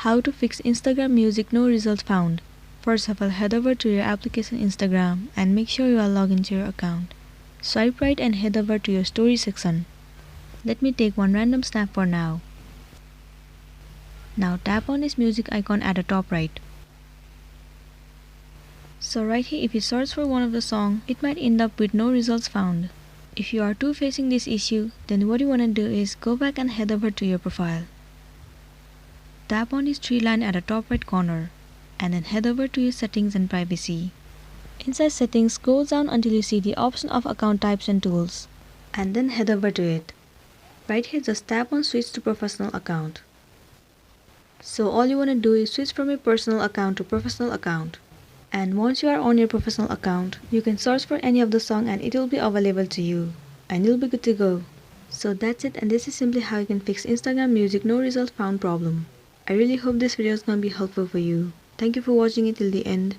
How to fix Instagram Music no results found. First of all, head over to your application Instagram and make sure you are logged into your account. Swipe right and head over to your story section. Let me take one random snap for now. Now tap on this music icon at the top right. So right here, if you search for one of the song, it might end up with no results found. If you are too facing this issue, then what you want to do is go back and head over to your profile. Tap on this three line at the top right corner and then head over to your settings and privacy. Inside settings, scroll down until you see the option of account types and tools and then head over to it. Right here, just tap on switch to professional account. So all you want to do is switch from your personal account to professional account. And once you are on your professional account, you can search for any of the song and it will be available to you. And you'll be good to go. So that's it, and this is simply how you can fix Instagram Music no result found problem. I really hope this video is going to be helpful for you. Thank you for watching it till the end.